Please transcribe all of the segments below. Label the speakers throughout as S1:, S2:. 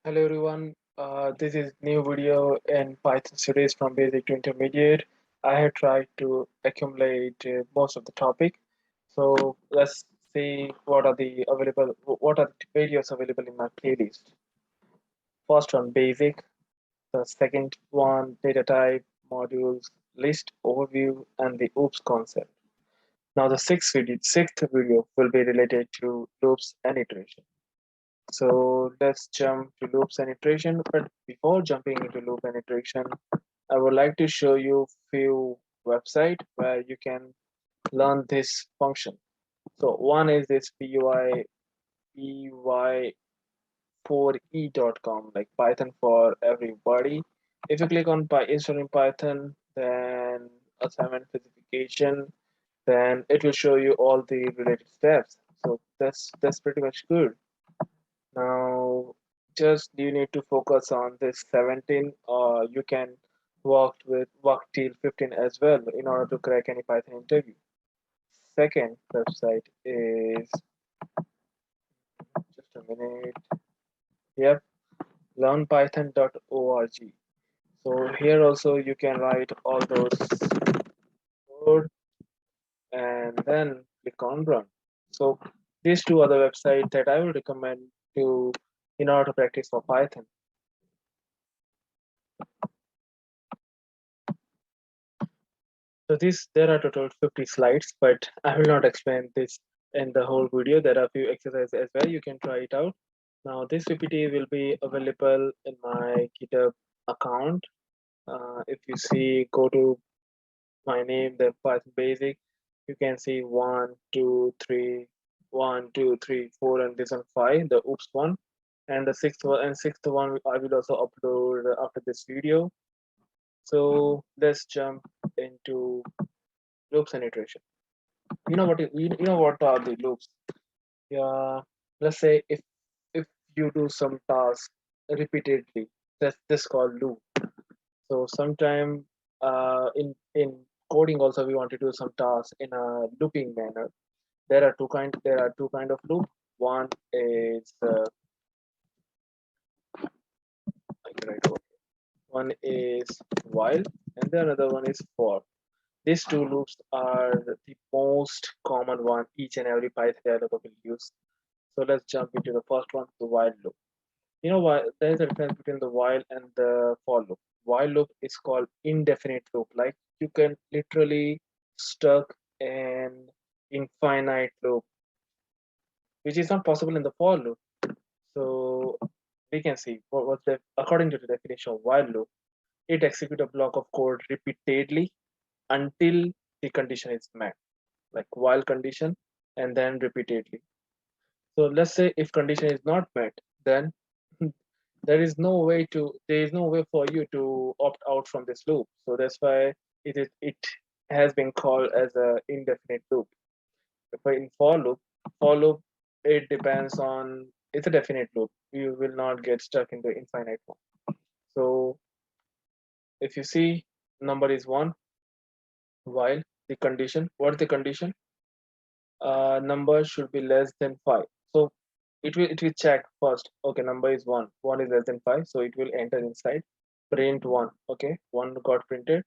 S1: Hello everyone, this is new video in Python series from basic to intermediate. I have tried to accumulate most of the topic. So let's see what are the videos available in my playlist. First one basic, the second one data type, modules, list, overview, and the oops concept. Now the sixth video will be related to loops and iteration. So let's jump to loops and iteration. But before jumping into loop and iteration, I would like to show you few website where you can learn this function. So one is this py4e.com, like Python for everybody. If you click on installing Python, then assignment specification, then it will show you all the related steps. So that's pretty much good. Now, just you need to focus on this 17, or you can work till 15 as well in order to crack any Python interview. Second website is just a minute. Yep, learnpython.org. So here also you can write all those code and then click on run. So these two are the websites that I will recommend to in order to practice for Python. So there are total 50 slides, but I will not explain this in the whole video. There are a few exercises as well. You can try it out. Now this PPT will be available in my GitHub account. If you see, go to my name, the Python Basic, you can see 1, 2, 3, 4, and this one 5, the oops one. And the sixth one I will also upload after this video. So let's jump into loops and iteration. You know what are the loops? Yeah, let's say if you do some task repeatedly, that's this called loop. So sometime in coding also we want to do some tasks in a looping manner. There are two kind of loop. One is I can write over. One is while, and the another one is for. These two loops are the most common one each and every Python developer will use. So let's jump into the first one, the while loop. You know why there is a difference between the while and the for loop. While loop is called indefinite loop. Like you can literally stuck in infinite loop, which is not possible in the for loop. So we can see what's the according to the definition of while loop, it executes a block of code repeatedly until the condition is met, like while condition and then repeatedly. So let's say if condition is not met, then there is no way for you to opt out from this loop. So that's why it has been called as a indefinite loop. But in for loop it depends on it's a definite loop. You will not get stuck in the infinite one. So if you see number is one, while the condition, what's the condition? Number should be less than 5. So it will check first. Okay, number is 1. 1 is less than 5, so it will enter inside. Print 1. Okay, 1 got printed.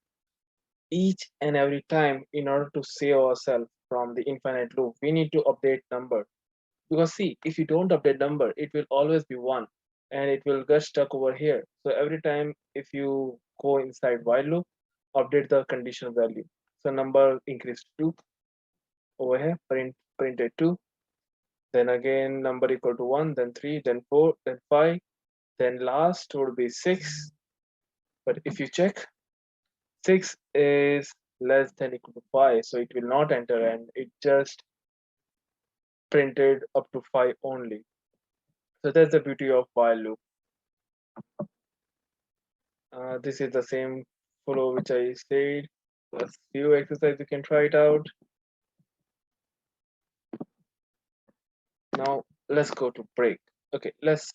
S1: Each and every time, in order to save ourselves from the infinite loop, we need to update number. Because see, if you don't update number, it will always be 1 and it will get stuck over here. So every time if you go inside while loop, update the conditional value. So number increased 2 over here, printed 2. Then again number equal to 1, then 3, then 4, then 5, then last would be 6. But if you check, 6 is less than equal to 5, so it will not enter and it just printed up to 5 only. So that's the beauty of while loop. This is the same flow which I said. Plus few exercise you can try it out. Now let's go to break. Okay, let's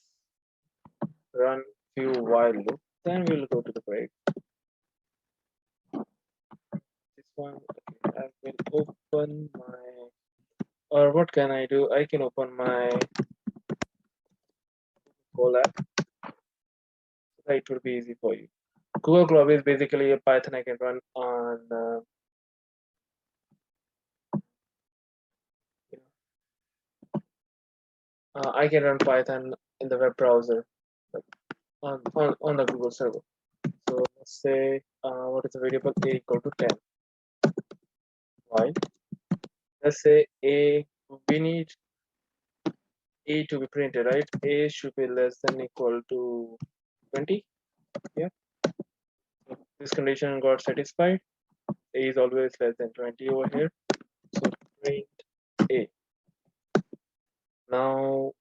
S1: run few while loop. Then we'll go to the break. This one, okay, I will open my, or what can I do? I can open my Colab. It will be easy for you. Google Chrome is basically a Python I can run on. You I can run Python in the web browser, like on the Google server. So let's say what is the variable a equal to 10. Why? Let's say a, we need a to be printed, right? A should be less than equal to 20. Yeah. So this condition got satisfied. A is always less than 20 over here. So print a. Now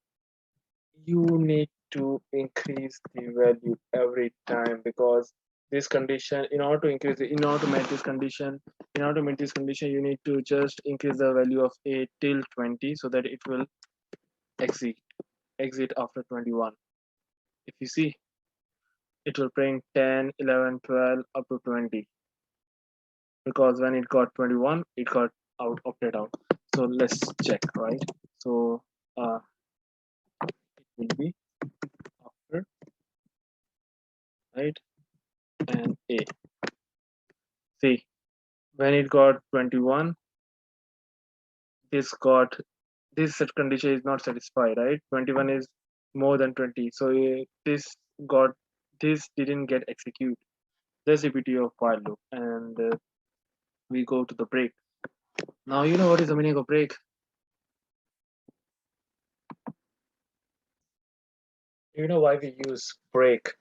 S1: you need to increase the value every time, because this condition, in order to increase it, in order to meet this condition, you need to just increase the value of a till 20 so that it will exit after 21. If you see, it will print 10, 11, 12 up to 20, because when it got 21 it got opted out. So let's check, right? So it will be after, right, and a. See, when it got 21, this got, this set condition is not satisfied, right? 21 is more than 20, so this got, this didn't get executed. There's the beauty of while loop. And we go to the break. Now you know what is the meaning of break. You know why we use break.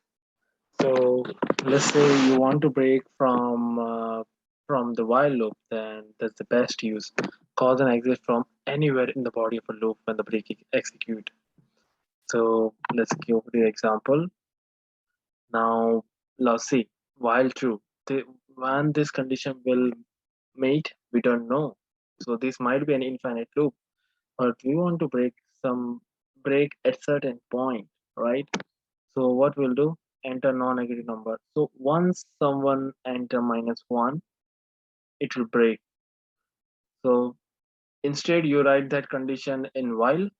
S1: So let's say you want to break from the while loop, then that's the best use. Cause and exit from anywhere in the body of a loop when the break execute. So let's give the example. Now let's see, while true, when this condition will meet, we don't know. So this might be an infinite loop, but we want to break at certain point, right? So what we'll do, enter non-negative number. So once someone enter -1, it will break. So instead you write that condition in while,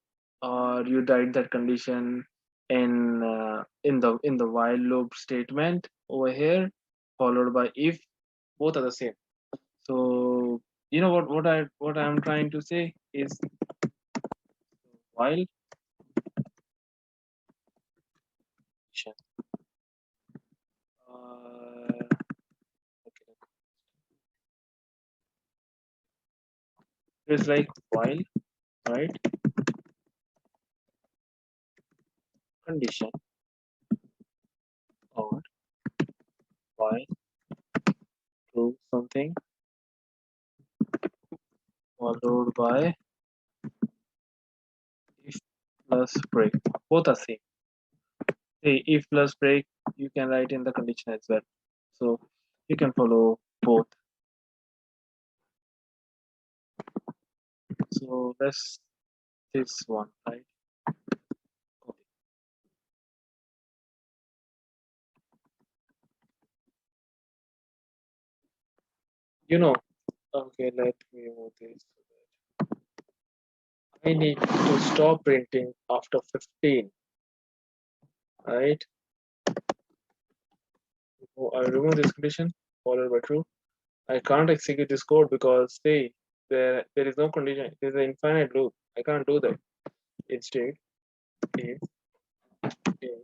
S1: or you write that condition in the while loop statement over here, followed by if. Both are the same. So you know what I'm trying to say is, while okay, it's like while, right, condition, or while do something, followed by if plus break. Both are same. Say if plus break, you can write in the condition as well. So you can follow both. So that's this one, right? Okay. You know, okay, let me move this. I need to stop printing after 15, right? So I remove this condition, followed by true. I can't execute this code because see, there is no condition. There's an infinite loop. I can't do that. Instead, if in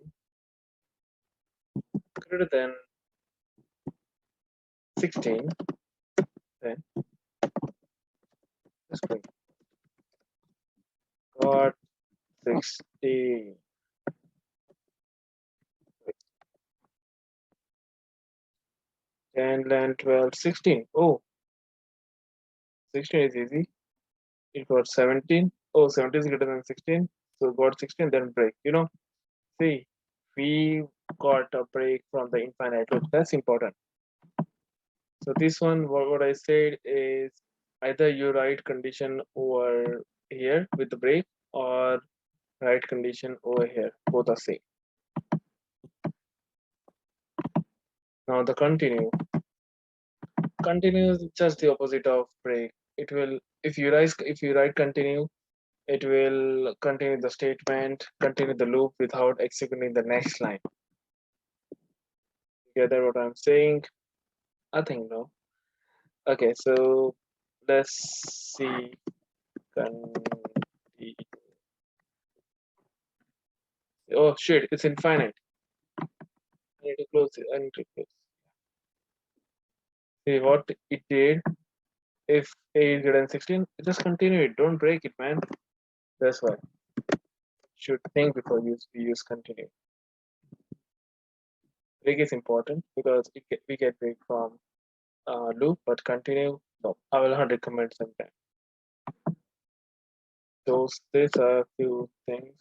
S1: greater than 16, then this print got 16. 10, 11, 12, 16. Oh, 16 is easy. It got 17. Oh, 17 is greater than 16. So got 16, then break. See, we got a break from the infinite loop. That's important. So this one, what I said is, either you write condition over here with the break, or write condition over here. Both are same. Now the continue. Continue is just the opposite of break. It will, if you write continue, it will continue the statement, continue the loop without executing the next line. gather what I'm saying? I think no. Okay, so let's see. Oh shit, it's infinite. I need to close it. I need to close. See what it did. If a is greater than 16, just continue it. Don't break it, man. That's why. Should think before you use continue. Break is important because we get break from loop, but continue. No, I will not recommend sometimes. These are a few things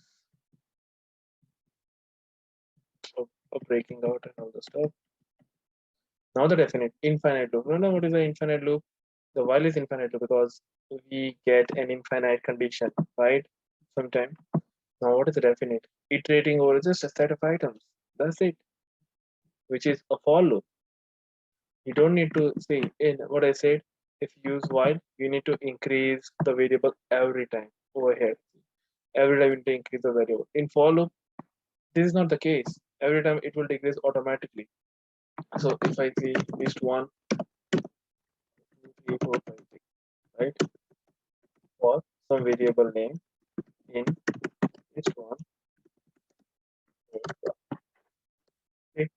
S1: of breaking out and all the stuff. Now the definite infinite loop. Remember what is the infinite loop? The while is infinite loop because we get an infinite condition, right? Sometime. Now what is the definite? Iterating over just a set of items. That's it. Which is a for loop. You don't need to see in what I said. If you use while, you need to increase the variable every time over here. Every time you need to increase the variable. In for loop, this is not the case. Every time it will decrease automatically. So if I see list 1, 2, 3, 4, 5, 6, right? For some variable name in list 1, okay,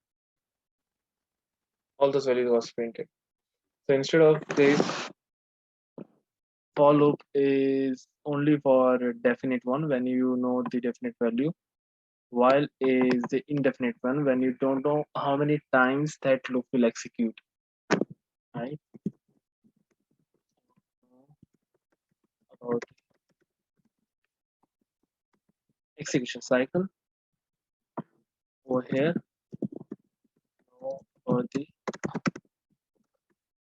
S1: all those values was printed. So instead of this, for loop is only for definite one when you know the definite value, while is the indefinite one when you don't know how many times that loop will execute, right? About execution cycle over here, or the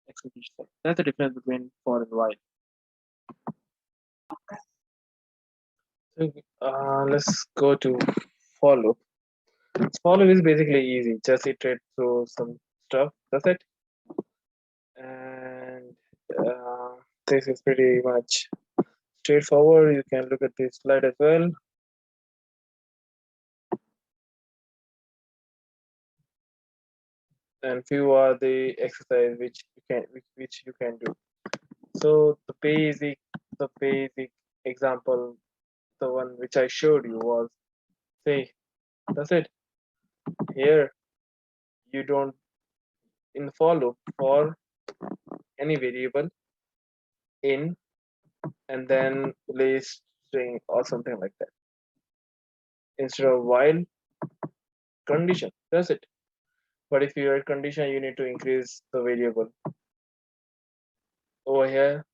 S1: execution cycle. That's the difference between for and while. So let's go to for loop. For loop is basically easy. Just iterate through some stuff. That's it. And this is pretty much straightforward. You can look at this slide as well. And few are the exercise which you can do. So the basic example, the one which I showed you was, say, that's it. Here you don't in for loop for any variable in and then list string or something like that. Instead of while condition, that's it. But if you add condition, you need to increase the variable. Over here,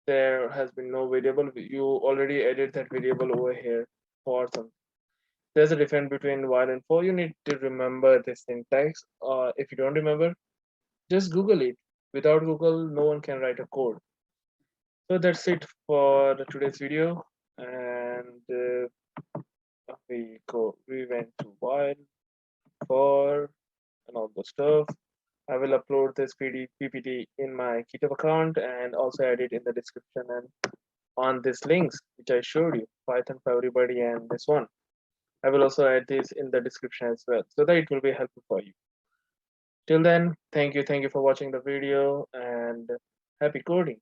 S1: there has been no variable. You already added that variable over here for some. There's a difference between while and for. You need to remember the syntax. If you don't remember, just Google it. Without Google, no one can write a code. So that's it for today's video. And we went to while, for, and all the stuff. I will upload this PPT in my GitHub account and also add it in the description and on these links which I showed you, Python for everybody and this one. I will also add this in the description as well so that it will be helpful for you. Till then, thank you for watching the video and happy coding.